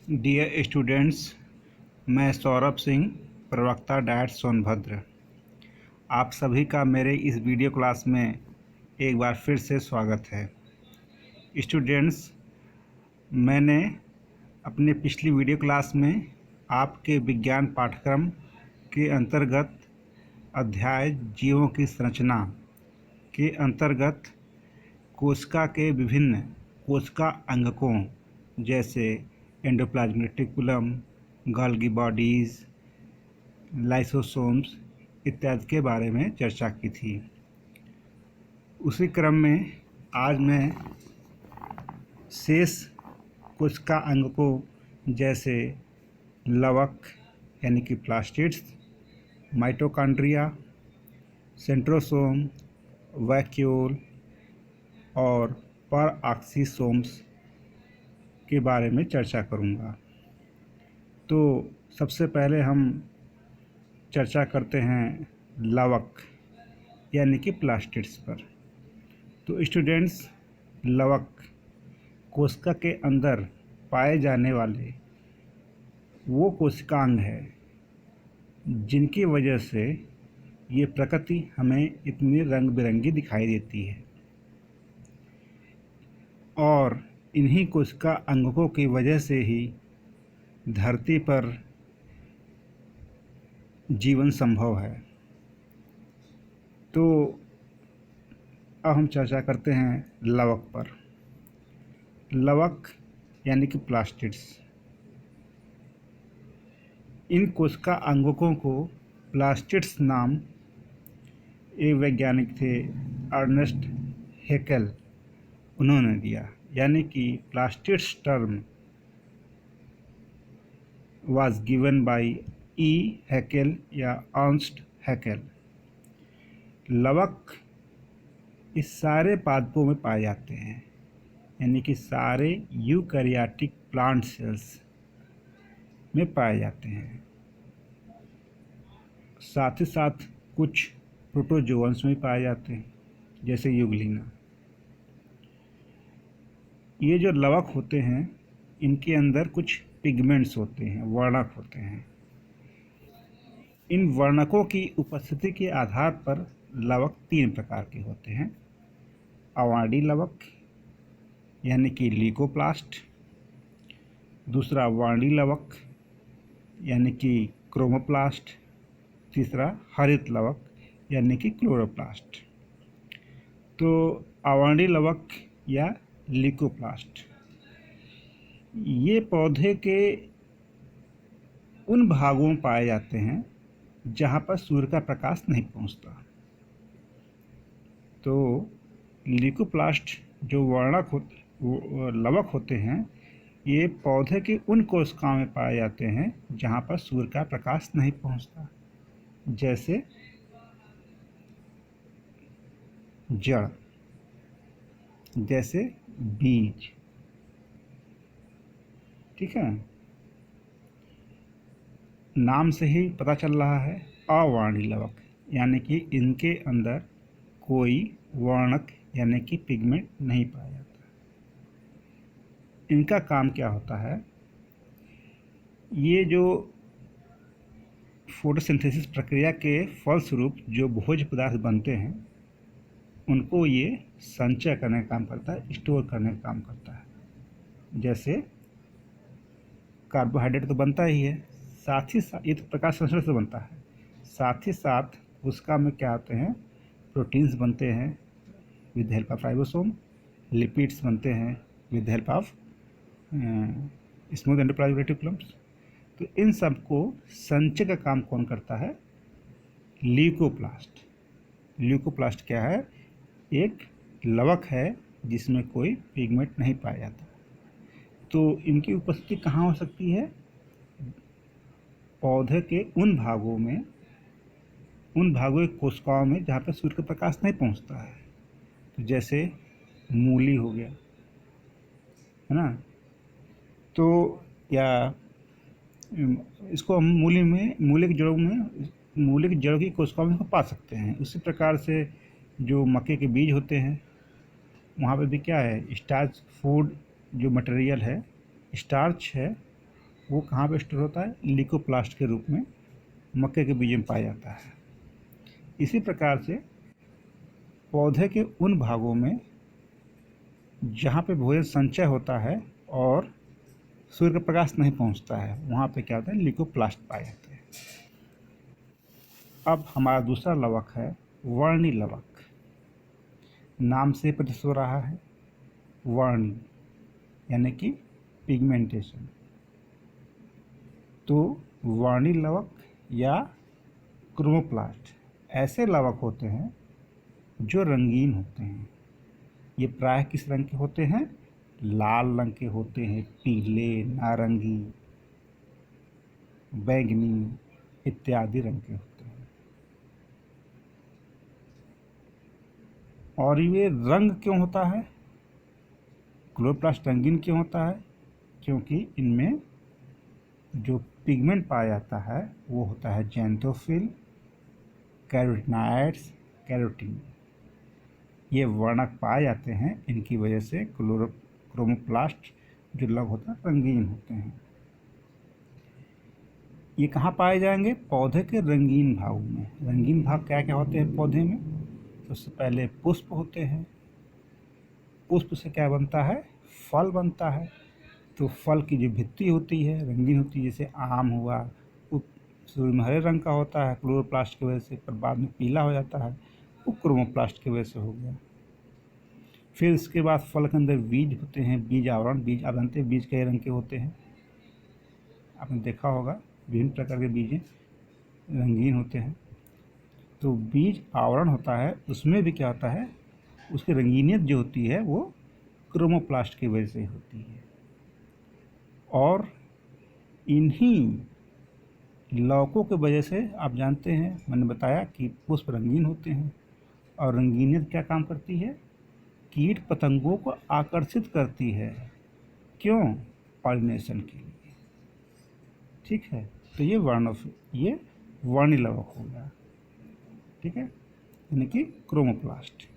Dear students, मैं सौरभ सिंह, प्रवक्ता diet Sonbhadra, आप सभी का मेरे इस वीडियो क्लास में एक बार फिर से स्वागत है। स्टूडेंट्स, मैंने अपने पिछली वीडियो क्लास में आपके विज्ञान पाठ्यक्रम के अंतर्गत अध्याय जीवों की संरचना के अंतर्गत कोशिका के विभिन्न कोशिका अंगकों जैसे endoplasmic reticulum, Golgi bodies, lysosomes इत्यादि के बारे में चर्चा की थी। उसी क्रम में आज मैं शेष कोशिका अंगकों जैसे लवक यानी कि प्लास्टिड्स, माइटोकॉन्ड्रिया, सेंट्रोसोम, वैक्यूल और परऑक्सीसोम्स के बारे में चर्चा करूंगा। तो सबसे पहले हम चर्चा करते हैं लवक यानी कि प्लास्टिड्स पर। तो स्टूडेंट्स, लवक कोशिका के अंदर पाए जाने वाले वो कोशिकांग है जिनकी वजह से ये प्रकृति हमें इतनी रंग बिरंगी दिखाई देती है, और इन्हीं कोशिका अंगकों की वजह से ही धरती पर जीवन संभव है। तो अब हम चर्चा करते हैं लवक पर। लवक यानी कि प्लास्टिड्स, इन कोशिका अंगकों को प्लास्टिड्स नाम एक वैज्ञानिक थे, अर्नेस्ट हैकेल, उन्होंने दिया। यानी कि plastids term was given by E. Hückel या अर्नेस्ट हैकेल। लवक इस सारे पादपों में पाए जाते हैं, यानी कि सारे यूकैरियोटिक प्लांट सेल्स में पाए जाते हैं। साथ ही साथ कुछ प्रोटोजोअन्स में पाए जाते हैं, जैसे यूग्लिना। ये जो लवक होते हैं, इनके अंदर कुछ पिगमेंट्स होते हैं, वर्णक होते हैं। इन वर्णकों की उपस्थिति के आधार पर लवक तीन प्रकार के होते हैं। अवार्डी लवक यानी कि ल्यूकोप्लास्ट, दूसरा वार्डी लवक यानी कि क्रोमोप्लास्ट, तीसरा हरित लवक यानी कि क्लोरोप्लास्ट। तो अवार्डी लवक या ल्यूकोप्लास्ट ये पौधे के उन भागों में पाए जाते हैं जहाँ पर सूर्य का प्रकाश नहीं पहुँचता। तो ल्यूकोप्लास्ट जो लवक होते हैं, ये पौधे के उन कोशिकाओं में पाए जाते हैं जहाँ पर सूर्य का प्रकाश नहीं पहुँचता, जैसे जड़, जैसे बीज। ठीक है, नाम से ही पता चल रहा है अवर्णी लवक, यानी कि इनके अंदर कोई वर्णक यानी कि पिगमेंट नहीं पाया जाता। इनका काम क्या होता है, ये जो फोटोसिंथेसिस प्रक्रिया के फलस्वरूप जो भोज्य पदार्थ बनते हैं, उनको ये संचय करने का काम करता है, स्टोर करने का काम करता है। जैसे कार्बोहाइड्रेट तो बनता ही है, साथ ही साथ ये तो प्रकाश संश्लेषण से बनता है, साथ ही साथ उसका में क्या होते हैं, प्रोटीन्स बनते हैं with help of ribosome, lipids बनते हैं with help of smooth endoplasmic reticulums. तो इन सब को संचय का काम कौन करता है, ल्यूकोप्लास्ट। ल्यूकोप्लास्ट क्या है, एक लवक है जिसमें कोई पिगमेंट नहीं पाया जाता। तो इनकी उपस्थिति कहाँ हो सकती है, पौधे के उन भागों की कोशिकाओं में जहाँ पर सूर्य का प्रकाश नहीं पहुँचता है। तो जैसे मूली हो गया, है ना, तो या इसको हम मूली की जड़ों की कोशिकाओं में पा सकते हैं। उसी प्रकार से जो मक्के के बीज होते हैं, वहाँ पे भी क्या है, स्टार्च फूड जो मटेरियल है, स्टार्च है, वो कहाँ पे स्टोर होता है? लिकोप्लास्ट के रूप में मक्के के बीज में पाया जाता है। इसी प्रकार से पौधे के उन भागों में जहाँ पे भोजन संचय होता है और सूर्य का प्रकाश नहीं पहुँचता है, वहाँ पे क्या होता है? लिकोप्लास्ट पाए जाते हैं। अब हमारा दूसरा लवक है वर्णी लवक। नाम से प्रतीत हो रहा है वर्णी यानी कि पिगमेंटेशन। तो वर्णी लवक या क्रोमोप्लास्ट ऐसे लवक होते हैं जो रंगीन होते हैं। ये प्रायः किस रंग के होते हैं? लाल रंग के होते हैं, पीले, नारंगी, बैंगनी इत्यादि रंग के होते हैं। और ये रंग क्यों होता है? क्लोरोप्लास्ट रंगीन क्यों होता है? क्योंकि इनमें जो पिगमेंट पाया जाता है वो होता है ज़ैंथोफिल, कैरोटीनॉइड्स, कैरोटीन। ये वर्णक पाए जाते हैं, इनकी वजह से क्रोमोप्लास्ट जो लव होता है रंगीन होते हैं। ये कहाँ पाए जाएंगे? पौधे के रंगीन भागों में। रंगीन भाग क्या क्या होते हैं पौधे में? सबसे पहले पुष्प होते हैं। पुष्प से क्या बनता है? फल बनता है। तो फल की जो भित्ति होती है रंगीन होती है, जैसे आम हुआ, वो शुरू में हरे रंग का होता है क्लोरोप्लास्ट की वजह से, पर बाद में पीला हो जाता है, वो क्रोमोप्लास्ट की वजह से हो गया। फिर इसके बाद फल के अंदर बीज होते हैं, बीज आवरण। बीज आप जानते हैं बीज कई रंग के होते हैं, आपने देखा होगा विभिन्न प्रकार के बीज रंगीन होते हैं। तो बीज आवरण होता है, उसमें भी क्या होता है? उसकी रंगीनियत जो होती है वो क्रोमोप्लास्ट की वजह से होती है। और इन्हीं लवकों की वजह से आप जानते हैं, मैंने बताया कि पुष्प रंगीन होते हैं। और रंगीनियत क्या काम करती है? कीट पतंगों को आकर्षित करती है। क्यों? पॉलिनेशन के लिए। ठीक है, तो ये वर्णी लवक हो गया। ठीक है, यानी कि क्रोमोप्लास्ट।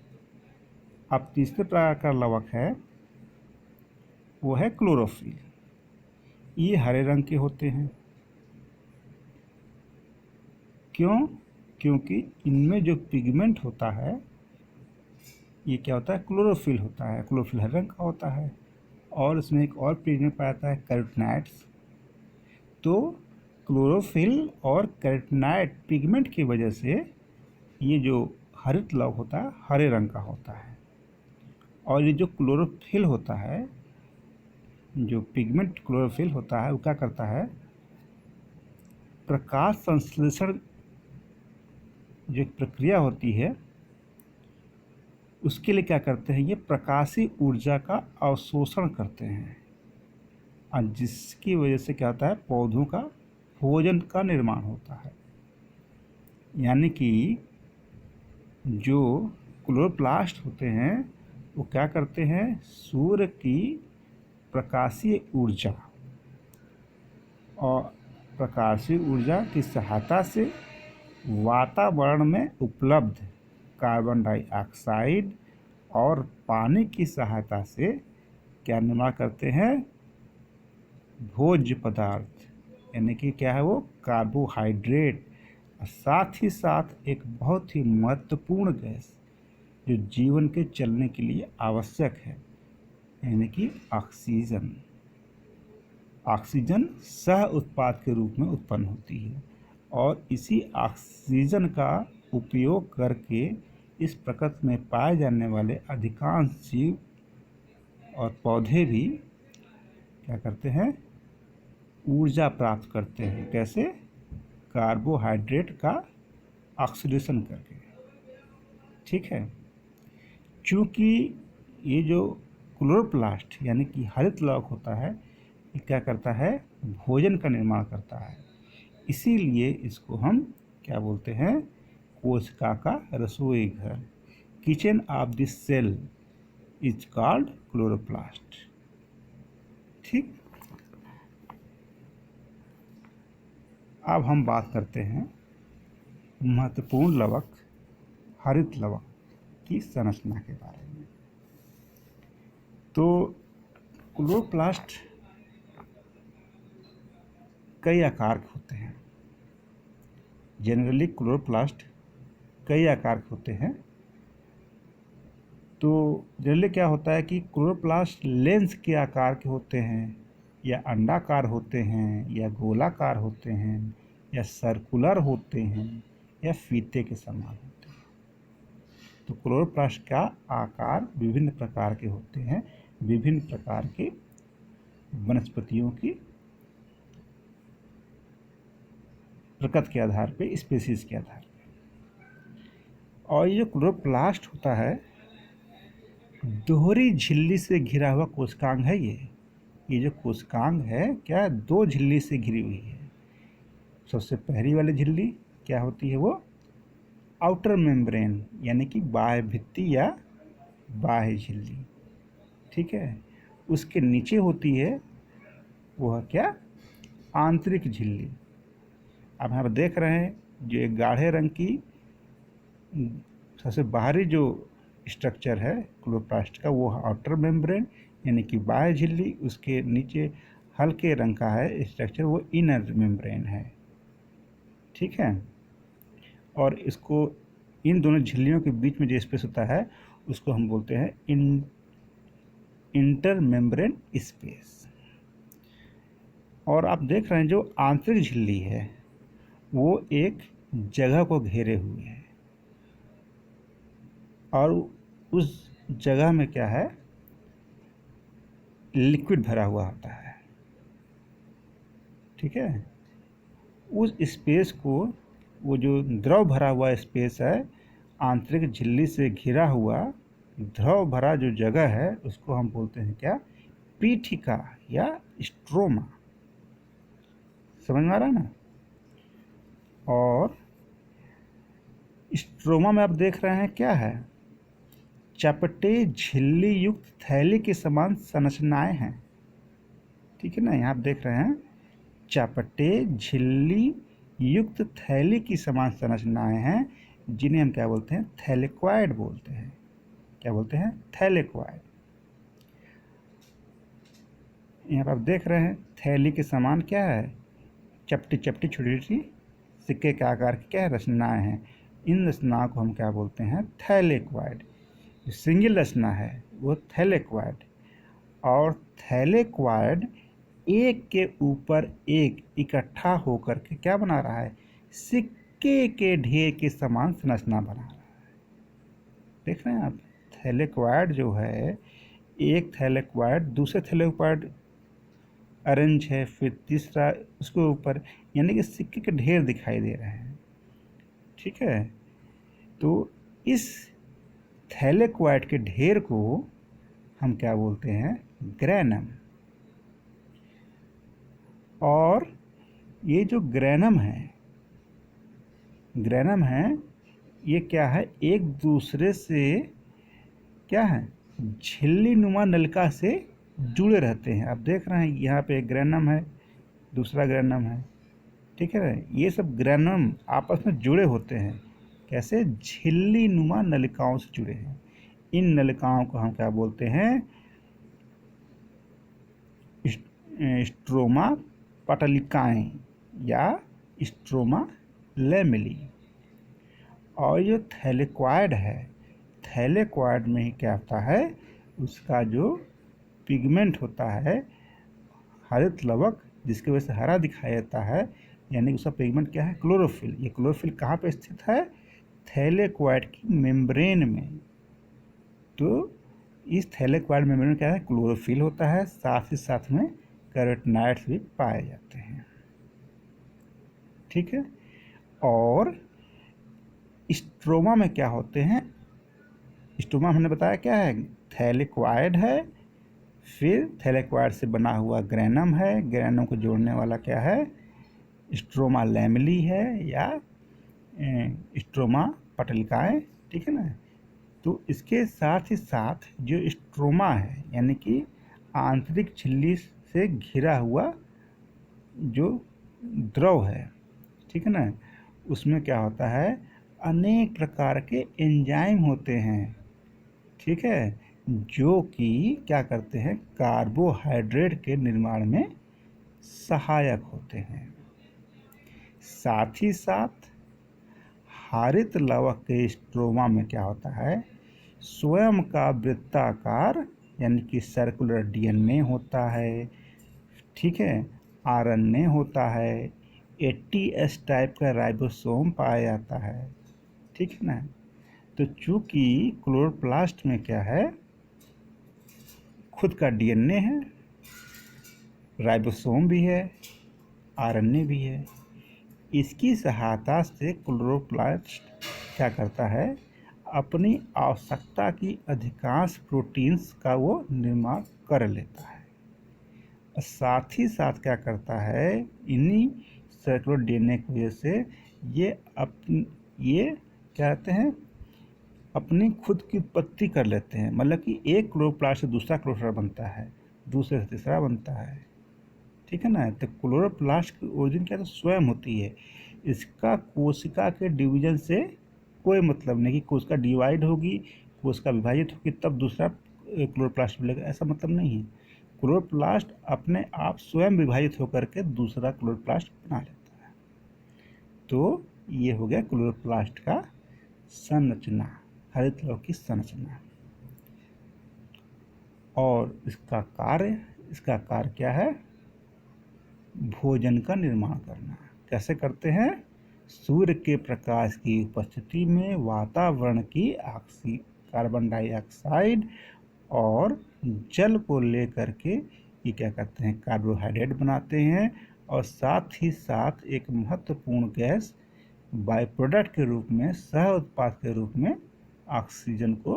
अब तीसरे प्रकार का लवक है वो है क्लोरोफिल। ये हरे रंग के होते हैं। क्यों? क्योंकि इनमें जो पिगमेंट होता है ये क्या होता है? क्लोरोफिल होता है। क्लोरोफिल हरे रंग का होता है। और इसमें एक और पिगमेंट पाया जाता है कैरोटीनॉइड्स। तो क्लोरोफिल और कैरोटीनॉइड पिगमेंट की वजह से ये जो हरित लव होता है हरे रंग का होता है। और ये जो क्लोरोफिल होता है, जो पिगमेंट क्लोरोफिल होता है, वो क्या करता है? प्रकाश संश्लेषण जो एक प्रक्रिया होती है उसके लिए क्या करते हैं? ये प्रकाशीय ऊर्जा का अवशोषण करते हैं, और जिसकी वजह से क्या होता है? पौधों का भोजन का निर्माण होता है। यानी कि जो क्लोरोप्लास्ट होते हैं वो क्या करते हैं? सूर्य की प्रकाशीय ऊर्जा और प्रकाशीय ऊर्जा की सहायता से वातावरण में उपलब्ध कार्बन डाइऑक्साइड और पानी की सहायता से क्या निर्माण करते हैं? भोज्य पदार्थ, यानी कि क्या है वो? कार्बोहाइड्रेट। और साथ ही साथ एक बहुत ही महत्वपूर्ण गैस जो जीवन के चलने के लिए आवश्यक है, यानी कि ऑक्सीजन। ऑक्सीजन सह उत्पाद के रूप में उत्पन्न होती है। और इसी ऑक्सीजन का उपयोग करके इस प्रकृति में पाए जाने वाले अधिकांश जीव और पौधे भी क्या करते हैं? ऊर्जा प्राप्त करते हैं। कैसे? कार्बोहाइड्रेट का ऑक्सीडेशन करके। ठीक है, चूँकि ये जो क्लोरोप्लास्ट यानी कि हरित लवक होता है ये क्या करता है? भोजन का निर्माण करता है। इसीलिए इसको हम क्या बोलते हैं? कोशिका का रसोई घर, kitchen of the cell is called chloroplast. ठीक, अब हम बात करते हैं महत्वपूर्ण लवक हरित लवक की संरचना के बारे में। तो क्लोरोप्लास्ट कई आकार के होते हैं। जनरली क्लोरोप्लास्ट कई आकार के होते हैं। तो जनरली क्या होता है कि क्लोरोप्लास्ट लेंस के आकार के होते हैं, या अंडाकार होते हैं, या गोलाकार होते हैं, या सर्कुलर होते हैं, या फीते के समान होते हैं। तो क्लोरोप्लास्ट का आकार विभिन्न प्रकार के होते हैं, विभिन्न प्रकार के वनस्पतियों की प्रकृति के आधार पे, स्पीसीज के आधार पे। और ये जो क्लोरोप्लास्ट होता है, दोहरी झिल्ली से घिरा हुआ कोशिकांग है। ये जो कोशिकांग है क्या, 2 झिल्ली से घिरी हुई है। सबसे पहली वाली झिल्ली क्या होती है, वो आउटर मेम्ब्रेन यानी कि बाह्य भित्ति या बाह्य झिल्ली, ठीक है। उसके नीचे होती है वह क्या, आंतरिक झिल्ली। अब यहाँ पर देख रहे हैं जो एक गाढ़े रंग की सबसे बाहरी जो स्ट्रक्चर है क्लोरोप्लास्ट का, वो आउटर मेम्ब्रेन यानी कि बाह्य झिल्ली। उसके नीचे हल्के रंग का है स्ट्रक्चर, वो इनर मेम्ब्रेन है, ठीक है। और इसको, इन दोनों झिल्लियों के बीच में जो स्पेस होता है उसको हम बोलते हैं इंटर मेम्ब्रेन स्पेस। और आप देख रहे हैं जो आंतरिक झिल्ली है वो एक जगह को घेरे हुए है, और उस जगह में क्या है, लिक्विड भरा हुआ होता है, ठीक है। उस स्पेस को, वो जो द्रव भरा हुआ स्पेस है, आंतरिक झिल्ली से घिरा हुआ द्रव भरा जो जगह है, उसको हम बोलते हैं क्या, पीठिका या स्ट्रोमा। समझ में आ रहा है ना। और स्ट्रोमा में आप देख रहे हैं क्या है, चपटे झिल्ली युक्त थैली के समान संरचनाएं हैं, ठीक है ना। यहाँ आप देख रहे हैं चपटे झिल्ली युक्त थैली की समान संरचनाएं हैं, जिन्हें हम क्या बोलते हैं, थैलेक्वाइड बोलते हैं। क्या बोलते हैं, थैलेक्वाइड। यहाँ पर आप देख रहे हैं थैली के समान क्या है, चपटी चपटी छोटी छोटी सिक्के के आकार की क्या है, रचनाएं हैं। इन रचनाओं को हम क्या बोलते हैं, थैलेक्वाइड। जो सिंगल रचना है वो थैलेक्वाइड। और थैलेक्वाइड एक के ऊपर एक इकट्ठा होकर के क्या बना रहा है, सिक्के के ढेर के समान संरचना बना रहा है। देख रहे हैं आप, थैलेक्वाइड जो है, एक थैलेक्वाइड दूसरे थैलेक्वाइड अरेंज है, फिर तीसरा उसके ऊपर, यानी कि सिक्के के ढेर दिखाई दे रहे हैं, ठीक है। तो इस थैलेक्वाइड के ढेर को हम क्या बोलते हैं, ग्रैनम। और ये जो ग्रैनम है ये क्या है, एक दूसरे से क्या है, झिल्ली नुमा नलिका से जुड़े रहते हैं। आप देख रहे हैं यहाँ पे एक ग्रैनम है, दूसरा ग्रैनम है, ठीक है ना। ये सब ग्रैनम आपस में जुड़े होते हैं, कैसे, झिल्ली नुमा नलिकाओं से जुड़े हैं। इन नलिकाओं को हम क्या बोलते हैं, स्ट्रोमा पटलिकाएं या स्ट्रोमा लैमेली। और जो थैलेक्वाइड है, थैलेक्वाइड में ही क्या होता है, उसका जो पिगमेंट होता है हरित लवक, जिसकी वजह से हरा दिखाई देता है, यानी उसका पिगमेंट क्या है, क्लोरोफिल। ये क्लोरोफिल कहाँ पे स्थित है, थैलेक्वाइड की मेम्ब्रेन में। तो इस थैलेक्वाइड मेम्ब्रेन में क्या है, क्लोरोफिल होता है, साथ ही साथ में कैरोटीनॉइड्स भी पाए जाते हैं, ठीक है। और स्ट्रोमा में क्या होते हैं, स्ट्रोमा हमने बताया क्या है, थैलेक्वाइड है, फिर थैलेक्वाइड से बना हुआ ग्रैनम है, ग्रैनम को जोड़ने वाला क्या है, स्ट्रोमा लैमेली है या स्ट्रोमा पटलिकाएं, ठीक है ना। तो इसके साथ ही साथ जो स्ट्रोमा है, यानी कि आंतरिक झिल्ली से घिरा हुआ जो द्रव है, ठीक है ना, उसमें क्या होता है, अनेक प्रकार के एंजाइम होते हैं, ठीक है, जो कि क्या करते हैं, कार्बोहाइड्रेट के निर्माण में सहायक होते हैं। साथ ही साथ हरित लवक के स्ट्रोमा में क्या होता है, स्वयं का वृत्ताकार यानी कि सर्कुलर डीएनए होता है, ठीक है, आरएनए होता है, एटीएस टाइप का राइबोसोम पाया जाता है, ठीक है ना। तो चूंकि क्लोरोप्लास्ट में क्या है, खुद का डीएनए है, राइबोसोम भी है, आरएनए भी है। इसकी सहायता से क्लोरोप्लास्ट क्या करता है, अपनी आवश्यकता की अधिकांश प्रोटीन्स का वो निर्माण कर लेता है। साथ ही साथ क्या करता है, इन्हीं सर्कुलर डीएनए की वजह से ये क्या कहते हैं, अपनी खुद की उत्पत्ति कर लेते हैं। मतलब कि एक क्लोरोप्लास्ट से दूसरा क्लोरोप्लास्ट बनता है, दूसरे से तीसरा बनता है, ठीक है ना। तो क्लोरोप्लास्ट की ओरिजिन क्या तो स्वयं होती है। इसका कोशिका के डिवीजन से कोई मतलब नहीं कि कोशिका डिवाइड होगी, कोशिका विभाजित होगी तब दूसरा क्लोरोप्लास्ट मिलेगा, ऐसा मतलब नहीं है। क्लोरोप्लास्ट अपने आप स्वयं विभाजित होकर के दूसरा क्लोरोप्लास्ट बना लेता है। तो ये हो गया क्लोरोप्लास्ट का संरचना, हरित लवक की संरचना। और इसका कार्य क्या है, भोजन का निर्माण करना। कैसे करते हैं, सूर्य के प्रकाश की उपस्थिति में वातावरण की कार्बन डाइऑक्साइड और जल को लेकर के ये क्या करते हैं, कार्बोहाइड्रेट बनाते हैं, और साथ ही साथ एक महत्वपूर्ण गैस बाय प्रोडक्ट के रूप में, सह उत्पाद के रूप में ऑक्सीजन को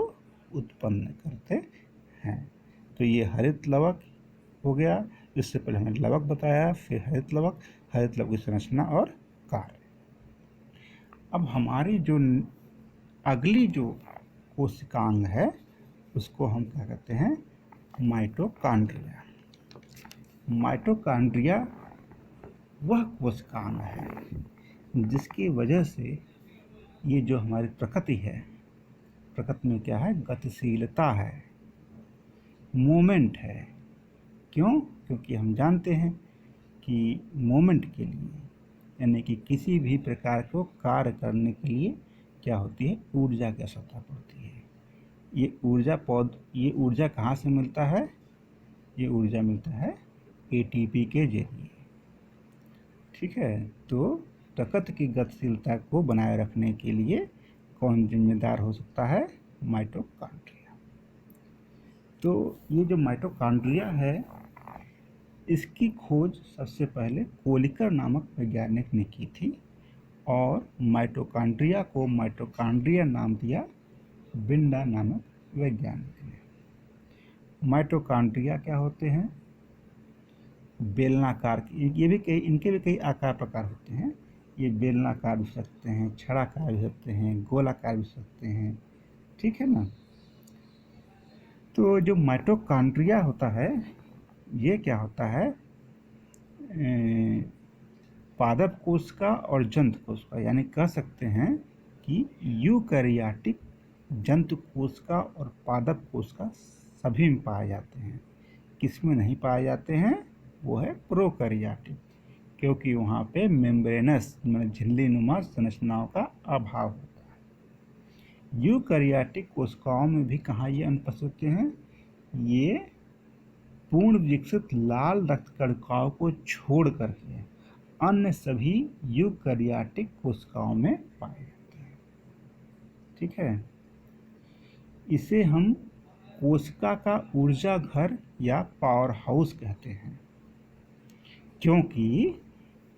उत्पन्न करते हैं। तो ये हरित लवक हो गया। इससे पहले हमने लवक बताया, फिर हरित लवक की संरचना और कार्य। अब हमारी जो अगली जो कोशिकांग है उसको हम क्या कहते हैं, माइटोकॉन्ड्रिया। माइटोकॉन्ड्रिया वह कोशिकांग है जिसकी वजह से ये जो हमारी प्रकृति है, प्रकृति में क्या है, गतिशीलता है, मोमेंट है। क्यों? क्योंकि हम जानते हैं कि मोमेंट के लिए यानी कि किसी भी प्रकार को कार्य करने के लिए क्या होती है, ऊर्जा की आवश्यकता पड़ती है। ये ऊर्जा कहाँ से मिलता है, ये ऊर्जा मिलता है एटीपी के जरिए, ठीक है। तो प्रकृति की गतिशीलता को बनाए रखने के लिए कौन जिम्मेदार हो सकता है, माइटोकॉन्ड्रिया। तो ये जो माइटोकॉन्ड्रिया है इसकी खोज सबसे पहले कोलिकर नामक वैज्ञानिक ने की थी, और माइटोकॉन्ड्रिया को माइटोकॉन्ड्रिया नाम दिया बिंडा नामक वैज्ञानिक ने। माइटोकॉन्ड्रिया क्या होते हैं, बेलनाकार, इनके भी कई आकार प्रकार होते हैं। ये बेलनाकार भी सकते हैं, छड़ाकार भी सकते हैं, गोलाकार भी सकते हैं, ठीक है ना। तो जो माइटोकॉन्ड्रिया होता है ये क्या होता है, पादप कोशिका और जंतु कोशिका, यानी कह सकते हैं कि यूकैरियोटिक जंतु कोशिका और पादप कोशिका सभी में पाए जाते हैं। किसमें नहीं पाए जाते हैं, वो है प्रोकैरियोटिक, क्योंकि वहाँ पे मेम्ब्रेनस मतलब झिल्लीनुमा संरचनाओं का अभाव होता है। यूकैरियोटिक कोशिकाओं में भी कहाँ ये अनुपस्थित होते हैं, ये पूर्ण विकसित लाल रक्त कणिकाओं को छोड़ करके अन्य सभी यूकैरियोटिक कोशिकाओं में पाए जाते हैं, ठीक है। इसे हम कोशिका का ऊर्जा घर या पावर हाउस कहते हैं, क्योंकि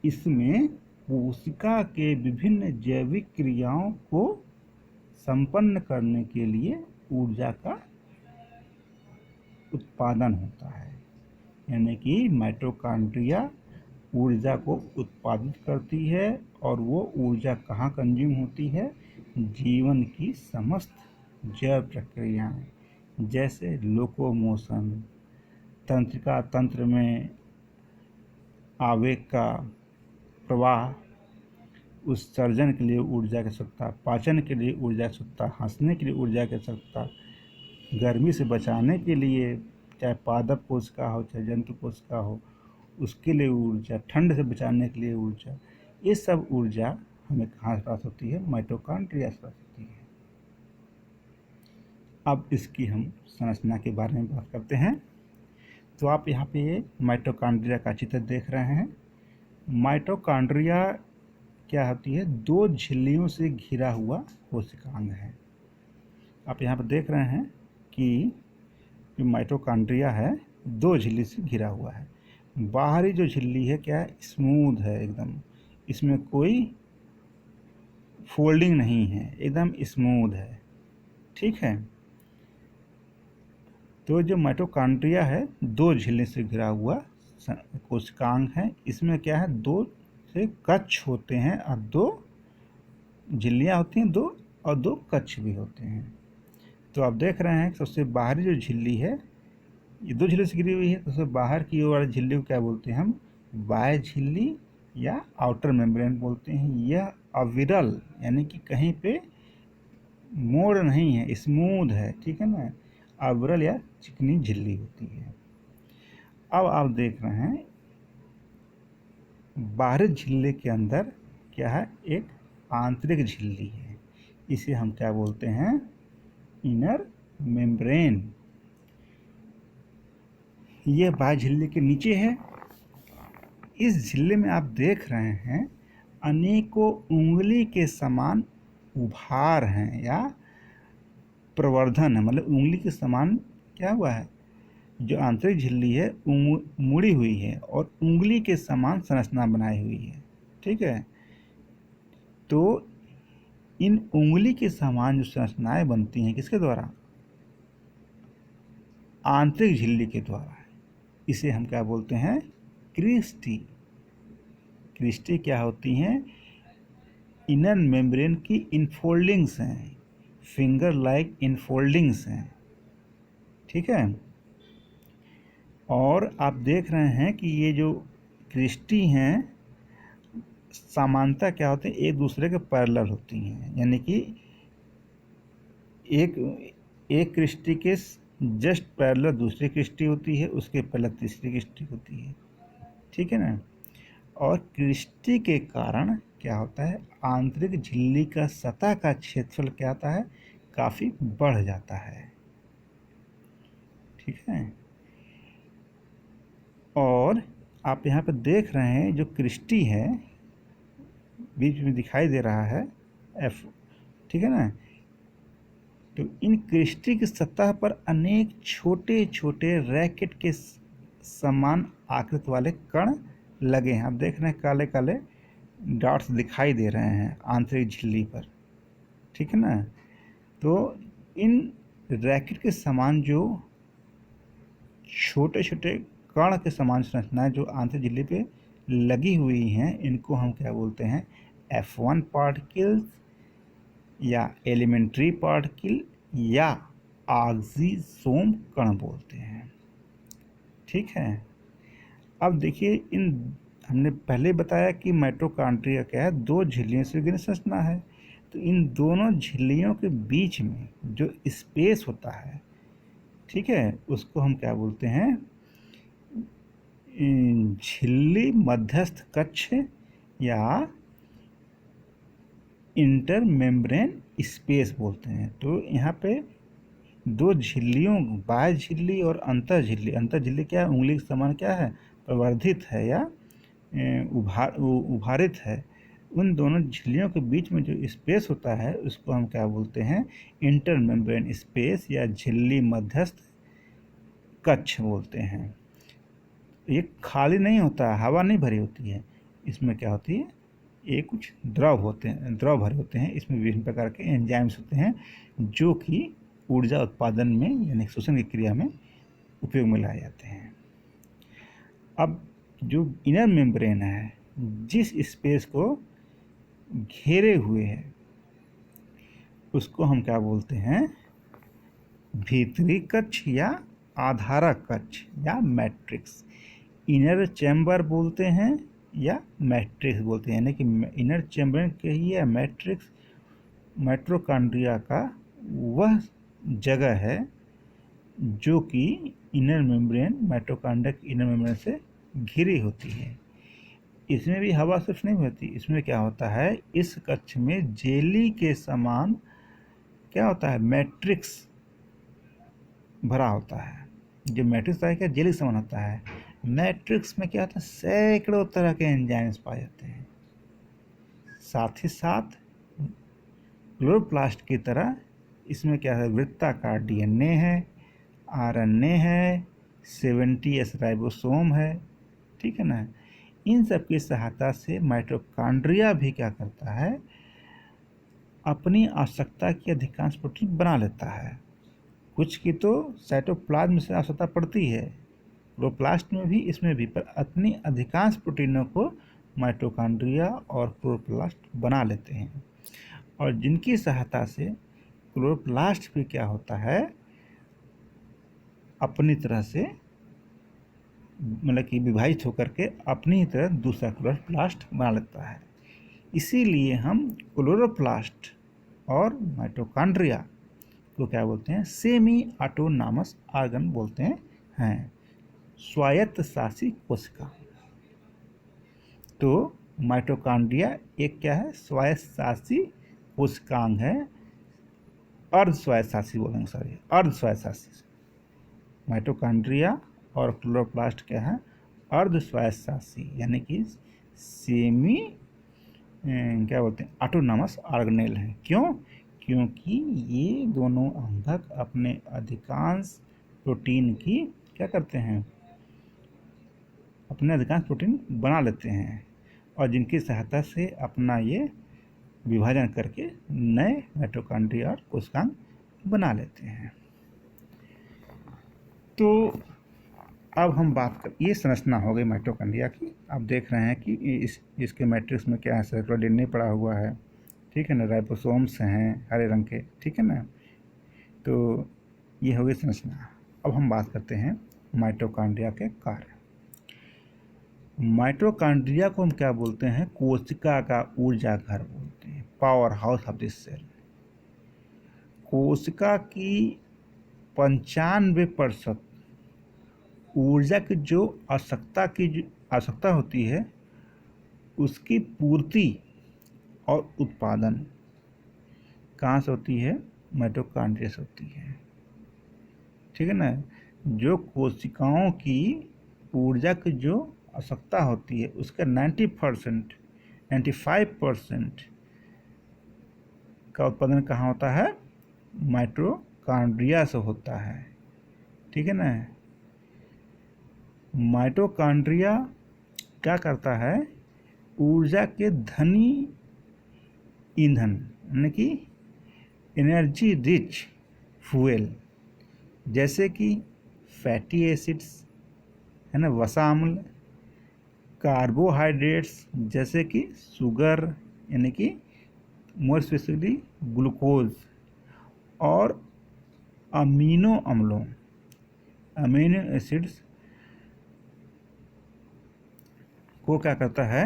इसमें कोशिका के विभिन्न जैविक क्रियाओं को संपन्न करने के लिए ऊर्जा का उत्पादन होता है। यानी कि माइटोकॉन्ड्रिया ऊर्जा को उत्पादित करती है, और वो ऊर्जा कहाँ कंज्यूम होती है, जीवन की समस्त जैव प्रक्रियाएं, जैसे लोकोमोशन, तंत्रिका तंत्र में आवेग का प्रवाह, उत्सर्जन के लिए ऊर्जा की आवश्यकता, पाचन के लिए ऊर्जा की आवश्यकता, हंसने के लिए ऊर्जा की आवश्यकता, गर्मी से बचाने के लिए, चाहे पादप कोशिका हो चाहे जंतु कोशिका हो, उसके लिए ऊर्जा, ठंड से बचाने के लिए ऊर्जा, ये सब ऊर्जा हमें कहाँ से प्राप्त होती है? माइटोकॉन्ड्रिया से प्राप्त होती है। अब इसकी हम संरचना के बारे में बात करते हैं। तो आप यहाँ पे ये माइटोकॉन्ड्रिया का चित्र देख रहे हैं। माइटोकॉन्ड्रिया क्या होती है? 2 झिल्लियों से घिरा हुआ कोशिकांग है। आप यहाँ पर देख रहे हैं कि जो माइटोकॉन्ड्रिया है 2 झिल्ली से घिरा हुआ है। बाहरी जो झिल्ली है क्या है? स्मूथ है एकदम, इसमें कोई फोल्डिंग नहीं है, एकदम स्मूथ है। ठीक है, तो जो माइटोकॉन्ड्रिया है 2 झिल्ली से घिरा हुआ कोशिकांग है। इसमें क्या है? 2 से कक्ष होते हैं और 2 झिल्लियाँ होती हैं, 2 और 2 कक्ष भी होते हैं। तो आप देख रहे हैं सबसे बाहरी जो झिल्ली है ये 2 झिल्ली से घिरी हुई है। तो सबसे बाहर की ओर वाली झिल्ली को क्या बोलते हैं हम? बाह्य झिल्ली या आउटर मेम्ब्रेन बोलते हैं। यह अविरल यानी कि कहीं पे मोड़ नहीं है, स्मूथ है। ठीक है ना, अविरल या चिकनी झिल्ली होती है। अब आप देख रहे हैं बाहरी झिल्ली के अंदर क्या है? एक आंतरिक झिल्ली है, इसे हम क्या बोलते हैं? Inner membrane. यह बाह्य झिल्ली के नीचे है। इस झिल्ली में आप देख रहे हैं अनेकों उंगली के समान उभार हैं या प्रवर्धन है, मतलब उंगली के समान क्या हुआ है? जो आंतरिक झिल्ली है मुड़ी हुई है और उंगली के समान संरचना बनाई हुई है। ठीक है, तो इन उंगली के समान जो संरचनाएं बनती हैं किसके द्वारा? आंतरिक झिल्ली के द्वारा। इसे हम क्या बोलते हैं? क्रिस्टी। क्रिस्टी क्या होती हैं? इनर मेम्ब्रेन की इनफोल्डिंग्स हैं, फिंगर लाइक इनफोल्डिंग्स हैं। ठीक है, और आप देख रहे हैं कि ये जो क्रिस्टी हैं सामान्यतः क्या होते हैं? एक दूसरे के पैरेलल होती हैं, यानी कि एक क्रिस्टी के जस्ट पैरेलल दूसरी क्रिस्टी होती है, उसके पहले तीसरी क्रिस्टी होती है। ठीक है ना, और क्रिस्टी के कारण क्या होता है? आंतरिक झिल्ली का सतह का क्षेत्रफल क्या होता है? काफ़ी बढ़ जाता है। ठीक है, और आप यहाँ पर देख रहे हैं जो क्रिस्टी है बीच में दिखाई दे रहा है एफ। ठीक है ना, तो इन क्रिस्टी की सतह पर अनेक छोटे छोटे रैकेट के समान आकृति वाले कण लगे हैं। आप देख रहे हैं काले काले डॉट्स दिखाई दे रहे हैं आंतरिक झिल्ली पर। ठीक है ना, तो इन रैकेट के समान जो छोटे छोटे कण के समान संरचनाएं जो आंतरिक झिल्ली पे लगी हुई हैं, इनको हम क्या बोलते हैं? F1 पार्टिकल्स या एलिमेंट्री पार्टिकल या ऑक्सीसोम कण बोलते हैं। ठीक है, अब देखिए हमने पहले बताया कि माइटोकॉन्ड्रिया क्या है? 2 झिल्लियों से घिरी संरचना है। तो इन दोनों झिल्लियों के बीच में जो स्पेस होता है, ठीक है, उसको हम क्या बोलते हैं? झिल्ली मध्यस्थ कक्ष या इंटर मेम्ब्रेन स्पेस बोलते हैं। तो यहाँ पे 2 झिल्लियों, बाह्य झिल्ली और अंतर झिल्ली क्या है? उंगली के समान क्या है? प्रवर्धित है या उभारित है। उन दोनों झिल्लियों के बीच में जो स्पेस होता है उसको हम क्या बोलते हैं? इंटर मेम्ब्रेन स्पेस या झिल्ली मध्यस्थ कक्ष बोलते हैं। ये खाली नहीं होता है, हवा नहीं भरी होती है, इसमें क्या होती है? ये कुछ द्रव भरे होते हैं। इसमें विभिन्न प्रकार के एंजाइम्स होते हैं जो कि ऊर्जा उत्पादन में यानी श्वसन की क्रिया में उपयोग में लाए जाते हैं। अब जो इनर मेम्ब्रेन है, जिस स्पेस को घेरे हुए है, उसको हम क्या बोलते हैं? भीतरी कक्ष या आधारक कक्ष या मैट्रिक्स। इनर चैम्बर बोलते हैं या मैट्रिक्स बोलते हैं, यानी कि इनर चैम्बर कहिए या मैट्रिक्स। माइटोकॉन्ड्रिया का वह जगह है जो कि इनर मेम्ब्रेन, माइटोकॉन्ड्रिया के इनर मेम्ब्रेन से घिरी होती है। इसमें भी हवा सिर्फ नहीं होती, इसमें क्या होता है, इस कक्ष में जेली के समान क्या होता है, मैट्रिक्स भरा होता है। जो मैट्रिक्स होता है क्या, जेली के समान होता है। मैट्रिक्स में क्या होता है, सैकड़ों तरह के एंजाइम्स पाए जाते हैं। साथ ही साथ क्लोरोप्लास्ट की तरह इसमें क्या है, वृत्ताकार डीएनए है, आरएनए है, 70S राइबोसोम है, ठीक है ना। इन सब की सहायता से माइटोकॉन्ड्रिया भी क्या करता है, अपनी आवश्यकता की अधिकांश प्रोटीन बना लेता है। कुछ की तो साइटोप्लाज्म से आवश्यकता पड़ती है, क्लोरोप्लास्ट में भी, इसमें भी, पर अपनी अधिकांश प्रोटीनों को माइटोकॉन्ड्रिया और क्लोरोप्लास्ट बना लेते हैं। और जिनकी सहायता से क्लोरोप्लास्ट भी क्या होता है, अपनी तरह से मतलब कि विभाजित होकर के अपनी तरह दूसरा क्लोरोप्लास्ट बना लेता है। इसीलिए हम क्लोरोप्लास्ट और माइटोकॉन्ड्रिया को क्या बोलते हैं, सेमी ऑटोनॉमस ऑर्गन बोलते हैं, स्वायत्त शासी कोशिका। तो माइटोकॉन्ड्रिया एक क्या है, स्वायत्त शासी कोशिकांग है, अर्ध स्वायत्त शासी बोलेंगे, सॉरी, अर्ध स्वायत्त शासी। माइटोकॉन्ड्रिया और क्लोरोप्लास्ट क्या है, अर्ध स्वायत्त शासी, यानी कि सेमी क्या बोलते हैं, ऑटोनॉमस ऑर्गेनेल है। क्यों? क्योंकि ये दोनों अंगक अपने अधिकांश प्रोटीन की क्या करते हैं, अपने अधिकांश प्रोटीन बना लेते हैं, और जिनकी सहायता से अपना ये विभाजन करके नए माइटोकॉन्ड्रिया और कोशिकांग बना लेते हैं। तो अब हम बात कर, ये संरचना हो गई माइटोकॉन्ड्रिया की। आप देख रहे हैं कि इसके मैट्रिक्स में क्या है, सर्कुलर डीएनए पड़ा हुआ है, ठीक है ना, राइबोसोम्स हैं हरे रंग के, ठीक है ना। तो ये हो गई संरचना। अब हम बात करते हैं माइटोकॉन्ड्रिया के कार्य। माइटोकॉन्ड्रिया को हम क्या बोलते हैं, कोशिका का ऊर्जा घर बोलते हैं, power house of this cell. कोशिका की 95% ऊर्जा की जो आवश्यकता होती है, उसकी पूर्ति और उत्पादन कहाँ से होती है, माइटोकॉन्ड्रिया से होती है, ठीक है ना। जो कोशिकाओं की ऊर्जा की जो आवश्यकता होती है, उसका 90%, 95% का उत्पादन कहाँ होता है, माइटोकॉन्ड्रिया से होता है, ठीक है ना। माइटोकॉन्ड्रिया क्या करता है, ऊर्जा के धनी ईंधन, यानी कि एनर्जी रिच फ्यूल, जैसे कि फैटी एसिड्स, है ना, वसा अम्ल, कार्बोहाइड्रेट्स जैसे कि शुगर, यानी कि मोर स्पेसिफिकली ग्लूकोज, और अमीनो अम्लों, अमीनो एसिड्स को क्या करता है,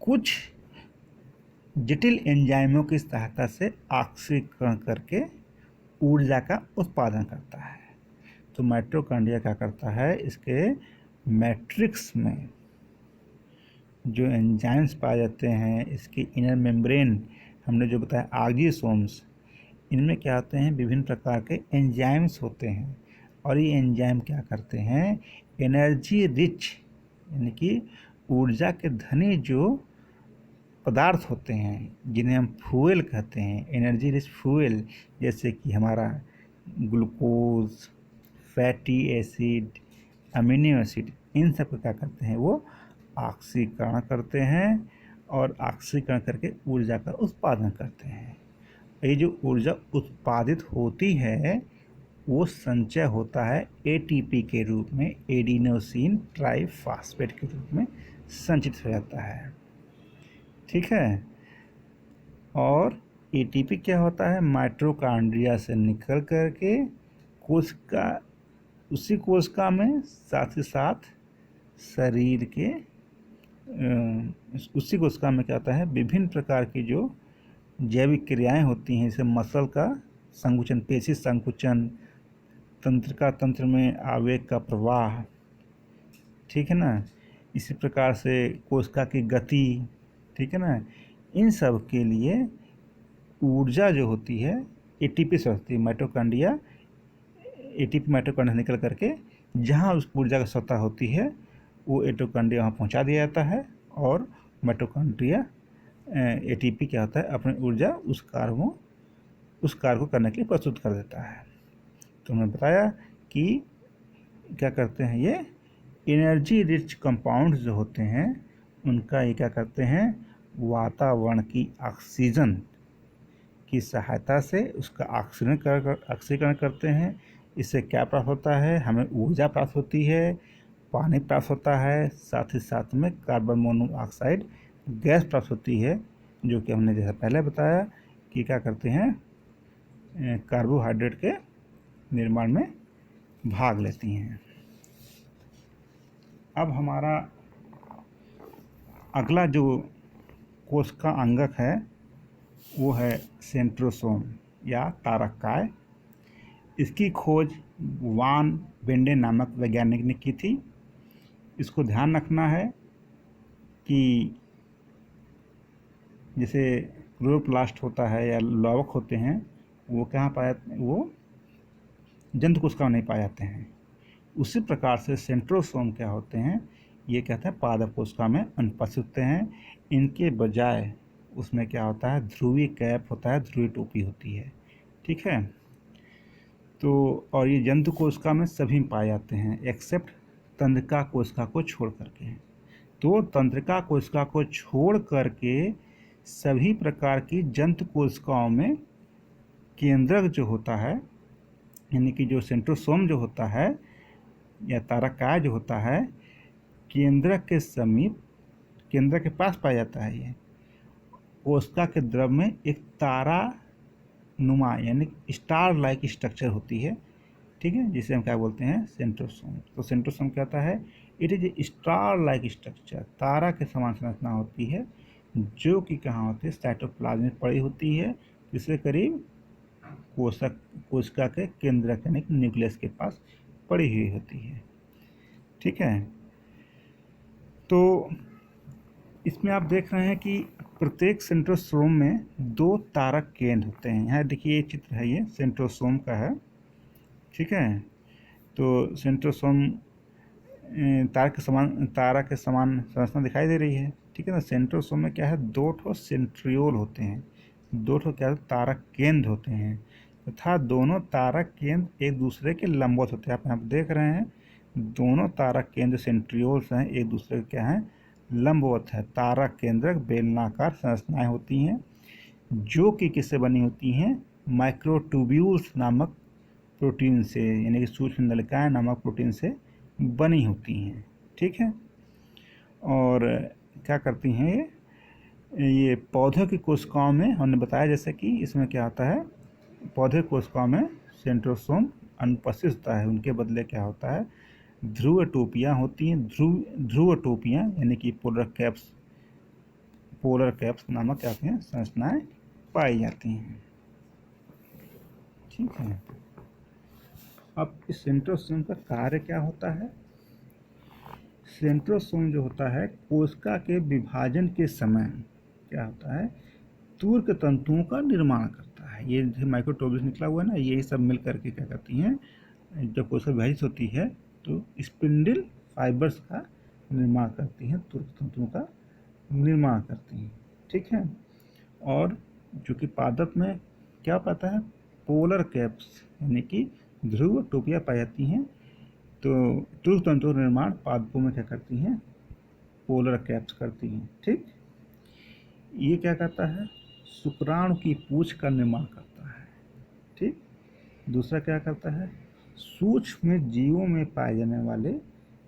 कुछ जटिल एंजाइमों की सहायता से ऑक्सीकरण करके ऊर्जा का उत्पादन करता है। तो माइटोकॉन्ड्रिया क्या करता है, इसके मैट्रिक्स में जो एंजाइम्स पाए जाते हैं, इसकी इनर मेम्ब्रेन हमने जो बताया आर्गियोसोम्स, इनमें क्या होते हैं, विभिन्न प्रकार के एंजाइम्स होते हैं, और ये एंजाइम क्या करते हैं, एनर्जी रिच, यानी कि ऊर्जा के धनी जो पदार्थ होते हैं, जिन्हें हम फ्यूल कहते हैं, एनर्जी रिच फ्यूल, जैसे कि हमारा glucose, fatty acid, amino acid, इन सब को क्या करते हैं, वो ऑक्सीकरण करते हैं, और ऑक्सीकरण करके ऊर्जा का उत्पादन करते हैं। ये जो ऊर्जा उत्पादित होती है, वो संचय होता है एटीपी के रूप में, एडिनोसिन ट्राइफॉस्फेट के रूप में संचित हो जाता है, ठीक है। और एटीपी क्या होता है, माइटोकॉन्ड्रिया से निकल करके कोशिका, उसी कोशिका में साथ ही साथ शरीर के उसी कोशिका में क्या होता है, विभिन्न प्रकार की जो जैविक क्रियाएं होती हैं, जैसे मसल का संकुचन, पेशी संकुचन, तंत्रिका तंत्र में आवेग का प्रवाह, ठीक है ना, इसी प्रकार से कोशिका की गति, ठीक है ना, इन सब के लिए ऊर्जा जो होती है एटीपी से होती है। माइटोकॉन्ड्रिया, एटीपी माइटोकॉन्ड्रिया से निकल करके जहाँ उस ऊर्जा की आवश्यकता होती है वो एटोकॉन्ड्रिया वहाँ पहुँचा दिया जाता है और माइटोकॉन्ड्रिया एटीपी क्या होता है अपनी ऊर्जा उस कार्य को करने के लिए प्रस्तुत कर देता है। तो हमने बताया कि क्या करते हैं ये एनर्जी रिच कंपाउंड्स जो होते हैं उनका ये क्या करते हैं वातावरण की ऑक्सीजन की सहायता से उसका ऑक्सीकरण करते हैं। इससे क्या प्राप्त होता है, हमें ऊर्जा प्राप्त होती है, पानी प्राप्त होता है, साथ ही साथ में कार्बन मोनोऑक्साइड गैस प्राप्त होती है, जो कि हमने जैसा पहले बताया कि क्या करते हैं कार्बोहाइड्रेट के निर्माण में भाग लेती हैं। अब हमारा अगला जो कोशिका अंगक है वो है सेंट्रोसोम या तारककाय। इसकी खोज वान बेंडेन नामक वैज्ञानिक ने की थी। इसको ध्यान रखना है कि जैसे क्लोरोप्लास्ट होता है या लवक होते हैं वो कहाँ पाए, वो जंतु कोशिका में नहीं पाए जाते हैं। उसी प्रकार से सेंट्रोसोम क्या होते हैं, ये कहते हैं पादप कोशिका में अनुपस्थित होते हैं। इनके बजाय उसमें क्या होता है ध्रुवीय कैप होता है, ध्रुवीय टोपी होती है, ठीक है। तो और ये जंतु कोशिका में सभी पाए जाते हैं एक्सेप्ट तंत्रिका कोशिका को छोड़ करके। तो तंत्रिका कोशिका को छोड़ करके सभी प्रकार की जंतु कोशिकाओं में केंद्रक जो होता है यानी कि जो सेंट्रोसोम जो होता है या तारककाय जो होता है केंद्रक के समीप, केंद्रक के पास पाया जाता है। ये कोशिका के द्रव में एक तारा नुमा यानी स्टार लाइक स्ट्रक्चर होती है, ठीक है, जिसे हम क्या बोलते हैं सेंट्रोसोम। तो सेंट्रोसोम क्या होता है, it is a star like structure, तारा के समान संरचना होती है जो कि कहाँ होती है साइटोप्लाज्म में पड़ी होती है, जिसके करीब कोशिका के केंद्रक यानी न्यूक्लियस के पास पड़ी हुई होती है, ठीक है। तो इसमें आप देख रहे हैं कि प्रत्येक सेंट्रोसोम में 2 तारक केंद्र होते हैं। यहाँ देखिए ये चित्र है, ये सेंट्रोसोम का है, ठीक है। तो सेंट्रोसोम तारा के समान संरचना दिखाई दे रही है, ठीक है ना। सेंट्रोसोम में क्या है 2 ठो सेंट्रियोल होते हैं, 2 ठो क्या तारक केंद्र होते हैं तथा दोनों तारक केंद्र एक दूसरे के लंबवत होते हैं। आप यहाँ देख रहे हैं दोनों तारक केंद्र सेंट्रियोल्स हैं एक दूसरे के क्या हैं लंबवत है। तारक केंद्रक बेलनाकार संरचनाएं होती हैं जो कि किससे बनी होती हैं माइक्रोट्यूब्यूल्स नामक प्रोटीन से यानी कि सूक्ष्म नलिकाएं नामक प्रोटीन से बनी होती हैं, ठीक है। और क्या करती हैं ये पौधों की कोशिकाओं में हमने बताया जैसे कि इसमें क्या होता है पौधे कोशिकाओं में सेंट्रोसोम अनुपस्थित होता है, उनके बदले क्या होता है ध्रुव टोपियाँ होती हैं। ध्रुव टोपियाँ यानी कि पोलर कैप्स नामक क्या होती हैं संरचनाएं पाई जाती हैं, ठीक है। अब इस सेंट्रोसोम का कार्य क्या होता है, सेंट्रोसोम जो होता है कोशिका के विभाजन के समय क्या होता है तूर्क तंतुओं का निर्माण करता है। ये माइक्रोट्यूब्यूल्स निकला हुआ है ना, यही सब मिल करके क्या करती हैं जब कोशिका विभाजित होती है तो स्पिंडल फाइबर्स का निर्माण करती हैं, तूर्क तंतुओं का निर्माण करती हैं, ठीक है। और जो कि पादप में क्या पाता है पोलर कैप्स यानी कि ध्रुव टोपियाँ पाई जाती हैं। तो तूर्क तंतुओं का निर्माण पादपों में क्या करती हैं पोलर कैप्स करती हैं, ठीक। ये क्या करता है शुक्राणु की पूंछ का निर्माण करता है, ठीक। दूसरा क्या करता है सूक्ष्म जीवों में पाए जाने वाले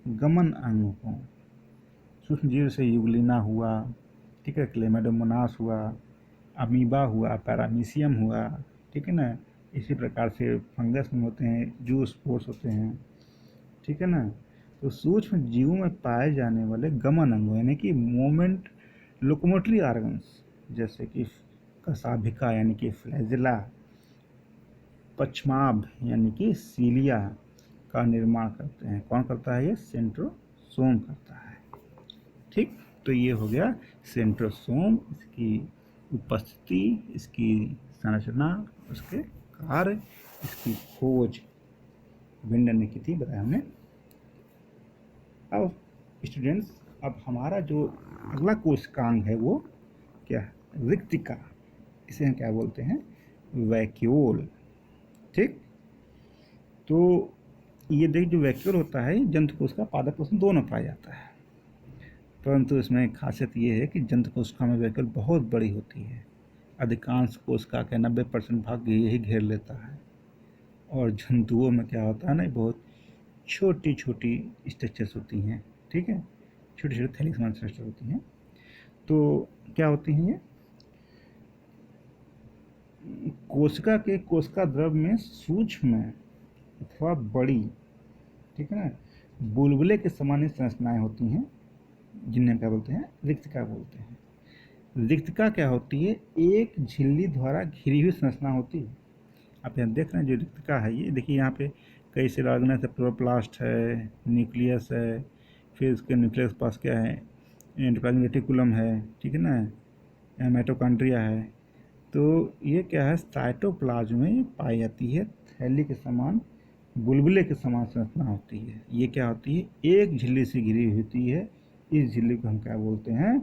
गमन अंगों को, सूक्ष्म जीव से यूग्लिना हुआ, ठीक है, क्लेमाइडोमोनास हुआ, अमीबा हुआ, पैरामीशियम हुआ, ठीक है ना। इसी प्रकार से फंगस में होते हैं जूस्पोर्स होते हैं, ठीक है ना। तो सूक्ष्म जीवों में पाए जाने वाले गमन अंगों यानी कि मोमेंट लोकोमोटरी ऑर्गन्स जैसे कि कशाभिका यानी कि फ्लैजिला, पश्चाभ यानी कि सीलिया का निर्माण करते हैं। कौन करता है ये सेंट्रोसोम करता है, ठीक, तो ये हो गया सेंट्रोसोम, इसकी उपस्थिति, इसकी संरचना, उसके कार्य, इसकी खोज विंडन ने की थी, बताया हमने। अब स्टूडेंट्स, अब हमारा जो अगला कोशिकांग है वो क्या है? रिक्तिका। इसे हम क्या बोलते हैं? वैक्यूल। ठीक, तो ये देखिए, जो वैक्यूल होता है जंतु कोशिका पादप कोशिका दोनों पाया जाता है, परंतु इसमें खासियत ये है कि जंतु कोशिका में वैक्यूल बहुत बड़ी होती है। अधिकांश कोशिका के 90% भाग यही घेर लेता है, और जंतुओं में क्या होता है ना, बहुत छोटी छोटी स्ट्रक्चर्स होती हैं। ठीक है, छोटी छोटी थैली समान स्ट्रक्चर होती हैं। तो क्या होती हैं ये? कोशिका के कोशिका द्रव में सूक्ष्म अथवा बड़ी, ठीक है ना, बुलबुले के समान संरचनाएं होती हैं, जिन्हें क्या बोलते हैं? रिक्तिका बोलते हैं। रिक्तिका क्या होती है? एक झिल्ली द्वारा घिरी हुई संरचना होती है। आप यहाँ देख रहे हैं जो रिक्तिका है, ये देखिए यहाँ पे कई सारे ऑर्गेनेल्स है, क्लोरोप्लास्ट है, न्यूक्लियस है, फिर उसके न्यूक्लियस के पास क्या है? एंडोप्लाज्मिक रेटिकुलम है, ठीक है ना, माइटोकॉन्ड्रिया है। तो ये क्या है? साइटोप्लाज्म में पाई जाती है, थैली के समान, बुलबुले के समान संरचना होती है। ये क्या होती है? एक झिल्ली से घिरी होती है। इस झिल्ली को हम क्या बोलते हैं?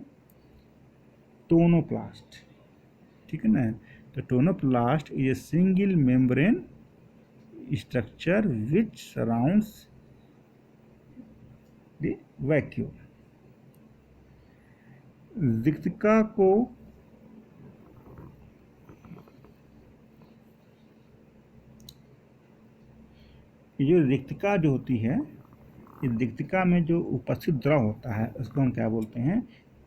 टोनोप्लास्ट। ठीक है ना, तो tonoplast is a single membrane structure which surrounds the vacuole. रिक्तिका को ये रिक्तिका जो होती है, इस रिक्तिका में जो उपस्थित द्रव होता है उसको हम क्या बोलते हैं?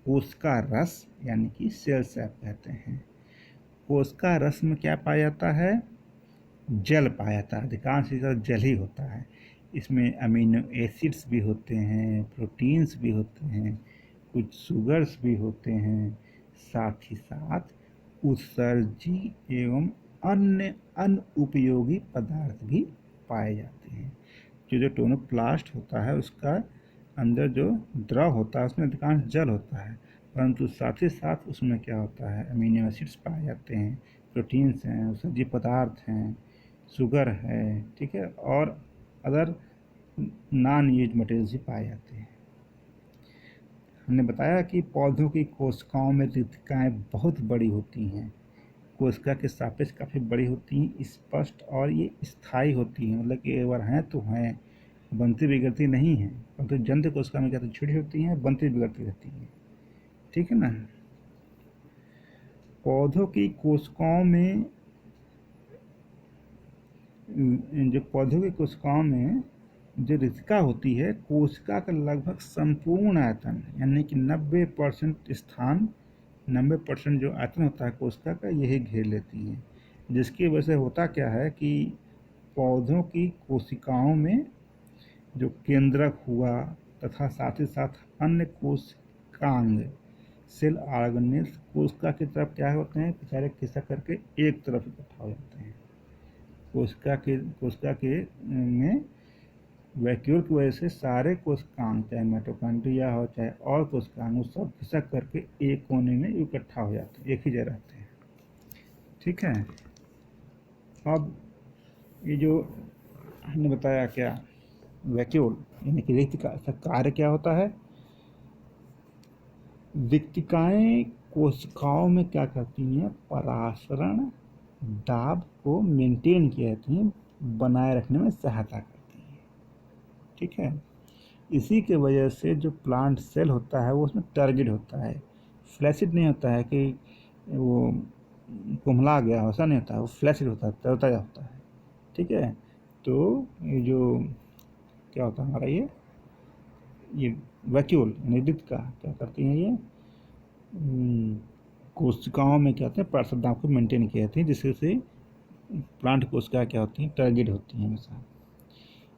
कोशिका रस, यानी कि सेल सैप कहते हैं। कोशिका रस में क्या पाया जाता है? जल पाया जाता है, अधिकांश जल ही होता है। इसमें अमीनो एसिड्स भी होते हैं, प्रोटीन्स भी होते हैं, कुछ शुगर्स भी होते हैं, साथ ही साथ उत्सर्जी एवं अन्य अनुपयोगी पदार्थ भी पाए जाते हैं। जो टोनोप्लास्ट होता है उसका अंदर जो द्रव होता है उसमें अधिकांश जल होता है, परंतु साथ ही साथ उसमें क्या होता है? अमीनो एसिड्स पाए जाते हैं, प्रोटीन्स हैं, उत्सर्जी पदार्थ हैं, शुगर है, ठीक है, और अदर नॉन यूज मटेरियल्स भी पाए जाते हैं। हमने बताया कि पौधों की कोशिकाओं में रिक्तिकाएँ बहुत बड़ी होती हैं, कोशिका के सापेक्ष काफ़ी बड़ी होती हैं, स्पष्ट, और ये स्थायी होती हैं, मतलब कि एक बार हैं तो हैं, बनती बिगड़ती नहीं हैं। परंतु जंतु कोशिका में क्या होती? छोटी होती हैं, बनती बिगड़ती रहती हैं। ठीक है ना। पौधों की कोशिकाओं में, जो पौधों की कोशिकाओं में जो रिक्तिका होती है, कोशिका का लगभग संपूर्ण आयतन, यानी कि 90% स्थान, 90% जो आयतन होता है कोशिका का, यही घेर लेती है। जिसकी वजह से होता क्या है कि पौधों की कोशिकाओं में जो केंद्रक हुआ तथा साथ ही साथ अन्य कोशिकांग, सेल ऑर्गेनेल्स कोशिका की तरफ क्या होते हैं? बेचारे खिसक करके एक तरफ इकट्ठा हो जाते हैं। कोशिका के में वैक्यूल की वजह से सारे कोशिकांग, चाहे माइटोकॉन्ड्रिया हो चाहे और कोशिकांग, वो सब खिसक करके एक कोने में इकट्ठा हो जाते हैं, एक ही जगह रहते हैं। ठीक है, अब ये जो हमने बताया क्या, वैक्यूल यानी कि रिक्तिका, इसका कार्य क्या होता है? रिक्तिकाएं कोशिकाओं में क्या करती हैं? परासरण दाब को मेंटेन किया जाती हैं, बनाए रखने में सहायता करती हैं। ठीक है, इसी के वजह से जो प्लांट सेल होता है वो उसमें टर्गिड होता है, फ्लैसिड नहीं होता है कि वो कुम्हला गया, ऐसा नहीं होता है, वो फ्लैसिड होता है, तरताजा होता है। ठीक है, तो ये जो क्या होता है हमारा, ये वैक्यूल यानी रिक्तिका क्या करती हैं? ये कोशिकाओं में क्या होते हैं? पार्षद दाब को मेंटेन किए जाती हैं, जिससे प्लांट कोशिका क्या होती हैं? टर्गिड होती हैं हमेशा।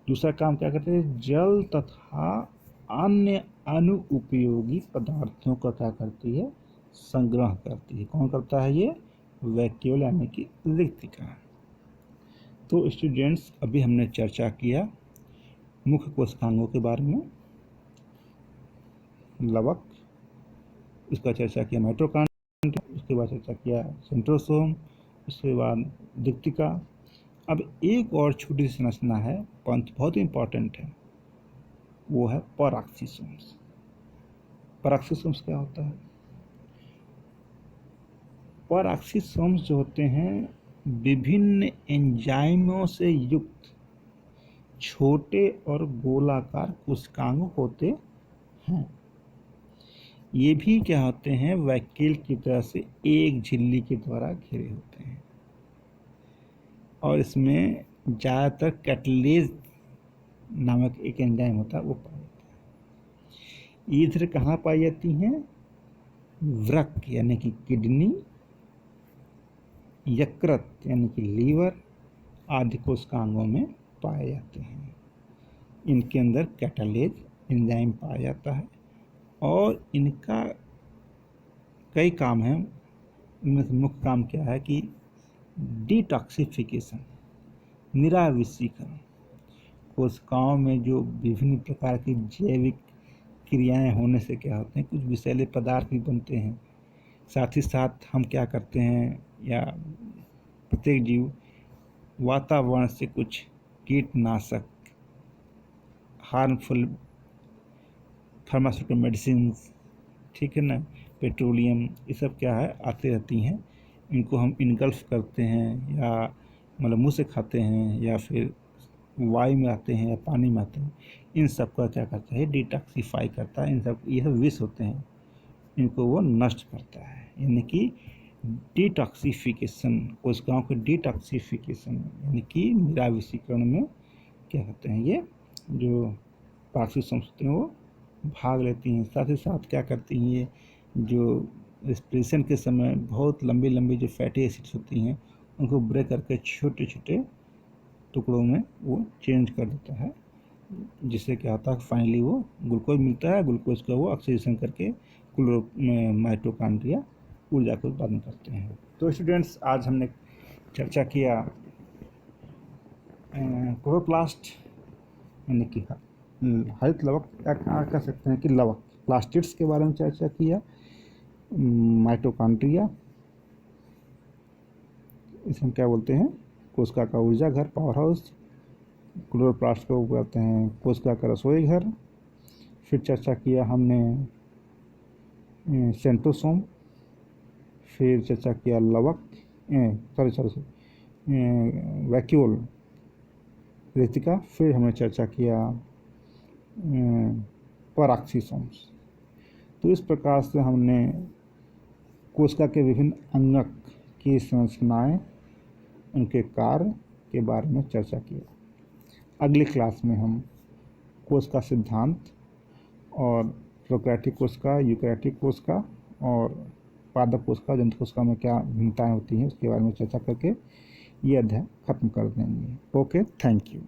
दूसरा काम क्या करते हैं? जल तथा अन्य अनुपयोगी पदार्थों का क्या करती है? संग्रह करती है। कौन करता है ये? वैक्यूल यानी कि रिक्तिका। तो स्टूडेंट्स, अभी हमने चर्चा किया मुख्य कोशिकांगों के बारे में, लवक, उसका चर्चा किया माइटोकॉन्ड्रिया, उसके बाद चर्चा किया सेंट्रोसोम, उसके बाद दिक्तिका। अब एक और छोटी सी संरचना है, बहुत इंपॉर्टेंट है, वो है परऑक्सीसोम्स। परऑक्सीसोम्स क्या होता है? परऑक्सीसोम्स जो होते हैं विभिन्न एंजाइमों से युक्त छोटे और गोलाकार कोशिकांग होते हैं। ये भी क्या होते हैं, वैक्यूल की तरह से एक झिल्ली के द्वारा घिरे होते हैं और इसमें ज़्यादातर कैटलेज नामक एक एंजाइम होता है वो पाया जाता है। ये इधर कहाँ पाई जाती हैं? वृक्क यानी कि किडनी, यकृत यानी कि लीवर आदि कोशिकांगों में पाए जाते हैं। इनके अंदर कैटालेज एंजाइम पाया जाता है और इनका कई काम हैं। इनमें से मुख्य काम क्या है कि डिटॉक्सिफिकेशन, निराविषीकरण। कोशिकाओं में जो विभिन्न प्रकार की जैविक क्रियाएं होने से क्या होते हैं, कुछ विषैले पदार्थ भी बनते हैं। साथ ही साथ हम क्या करते हैं, या प्रत्येक जीव वातावरण से कुछ कीटनाशक, हार्मफुल फार्मास्यूटिकल मेडिसिन, ठीक है ना, पेट्रोलियम, ये सब क्या है आती रहती हैं। इनको हम इनगल्फ करते हैं या मतलब मुंह से खाते हैं या फिर वायु में आते हैं या पानी में आते हैं। इन सब का क्या करता है, डिटॉक्सिफाई करता है। इन सब ये सब विष होते हैं, इनको वो नष्ट करता है। यानी कि डिटॉक्सिफिकेशन, कोशिकाओं के डिटॉक्सिफिकेशन यानी कि निराविषीकरण में क्या कहते हैं, ये जो परऑक्सीसोम्स होते हैं वो भाग लेती हैं। साथ ही साथ क्या करती हैं, ये जो रेस्पिरेशन के समय बहुत लंबी लंबी जो फैटी एसिड्स होती हैं उनको ब्रेक करके छोटे छोटे टुकड़ों में वो चेंज कर देता है, जिससे क्या होता है फाइनली वो ग्लूकोज मिलता है। ग्लूकोज का वो ऑक्सीडेशन करके माइटोकॉन्ड्रिया ऊर्जा को उत्पादन करते हैं। तो स्टूडेंट्स, आज हमने चर्चा किया क्लोरोप्लास्ट यानी कि हरित लवक, क्या कह सकते हैं कि लवक, प्लास्टिड्स के बारे में चर्चा किया, माइटोकॉन्ड्रिया, इसे हम क्या बोलते हैं, कोशिका का ऊर्जा घर, पावर हाउस। क्लोरोप्लास्ट को कहते हैं कोशिका का रसोई घर। फिर चर्चा किया हमने सेंट्रोसोम, फिर चर्चा किया लवक, वैक्यूल रेतिका, फिर हमने चर्चा किया परऑक्सीसोम्स। तो इस प्रकार से हमने कोशिका के विभिन्न अंगक की संरचनाएं, उनके कार्य के बारे में चर्चा किया। अगली क्लास में हम कोशिका सिद्धांत और प्रोकैरियोटिक कोशिका, यूकैरियोटिक कोशिका और पादप कोशिका, जंतु कोशिका में क्या भिन्नताएं होती हैं उसके बारे में चर्चा करके ये अध्याय खत्म कर देंगे। Okay, thank you.